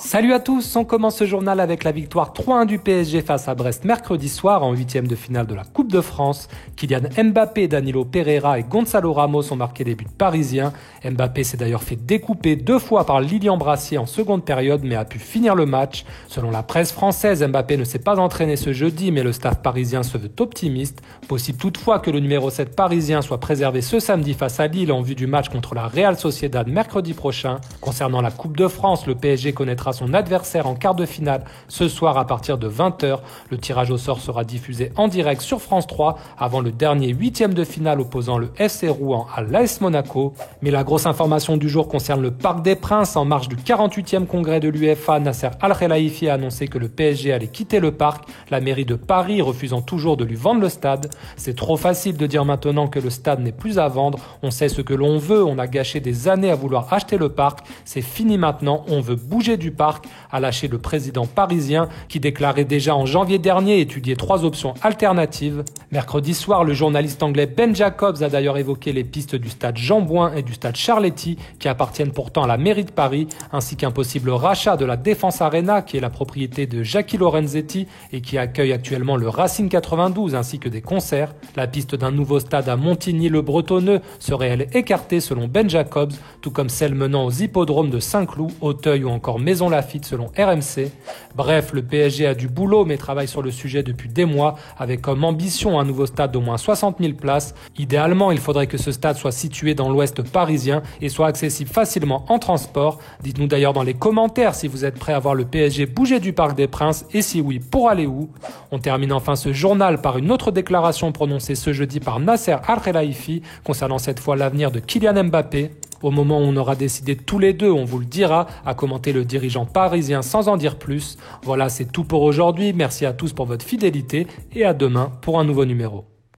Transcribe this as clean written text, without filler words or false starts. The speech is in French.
Salut à tous, on commence ce journal avec la victoire 3-1 du PSG face à Brest mercredi soir en 8e de finale de la Coupe de France. Kylian Mbappé, Danilo Pereira et Gonzalo Ramos ont marqué les buts parisiens. Mbappé s'est d'ailleurs fait découper 2 fois par Lilian Brassier en seconde période mais a pu finir le match. Selon la presse française, Mbappé ne s'est pas entraîné ce jeudi mais le staff parisien se veut optimiste. Possible toutefois que le numéro 7 parisien soit préservé ce samedi face à Lille en vue du match contre la Real Sociedad mercredi prochain. Concernant la Coupe de France, le PSG connaîtra son adversaire en quart de finale ce soir à partir de 20h. Le tirage au sort sera diffusé en direct sur France 3 avant le dernier 8e de finale opposant le FC Rouen à l'AS Monaco. Mais la grosse information du jour concerne le Parc des Princes. En marge du 48e congrès de l'UEFA, Nasser Al-Khelaifi a annoncé que le PSG allait quitter le parc, la mairie de Paris refusant toujours de lui vendre le stade. C'est trop facile de dire maintenant que le stade n'est plus à vendre. On sait ce que l'on veut, on a gâché des années à vouloir acheter le parc. C'est fini maintenant, on veut bouger du parc, a lâché le président parisien qui déclarait déjà en janvier dernier étudier 3 options alternatives. Mercredi soir, le journaliste anglais Ben Jacobs a d'ailleurs évoqué les pistes du stade Jean-Bouin et du stade Charletti qui appartiennent pourtant à la mairie de Paris, ainsi qu'un possible rachat de la Défense Arena qui est la propriété de Jackie Lorenzetti et qui accueille actuellement le Racing 92 ainsi que des concerts. La piste d'un nouveau stade à Montigny-le-Bretonneux serait elle écartée selon Ben Jacobs, tout comme celle menant aux hippodromes de Saint-Cloud, Auteuil ou encore Maison Lafitte selon RMC. Bref, le PSG a du boulot mais travaille sur le sujet depuis des mois avec comme ambition un nouveau stade d'au moins 60 000 places. Idéalement, il faudrait que ce stade soit situé dans l'ouest parisien et soit accessible facilement en transport. Dites-nous d'ailleurs dans les commentaires si vous êtes prêts à voir le PSG bouger du Parc des Princes et si oui, pour aller où. On termine enfin ce journal par une autre déclaration prononcée ce jeudi par Nasser Al-Khelaifi concernant cette fois l'avenir de Kylian Mbappé. Au moment où on aura décidé tous les deux, on vous le dira, a commenté le dirigeant parisien sans en dire plus. Voilà, c'est tout pour aujourd'hui. Merci à tous pour votre fidélité et à demain pour un nouveau numéro.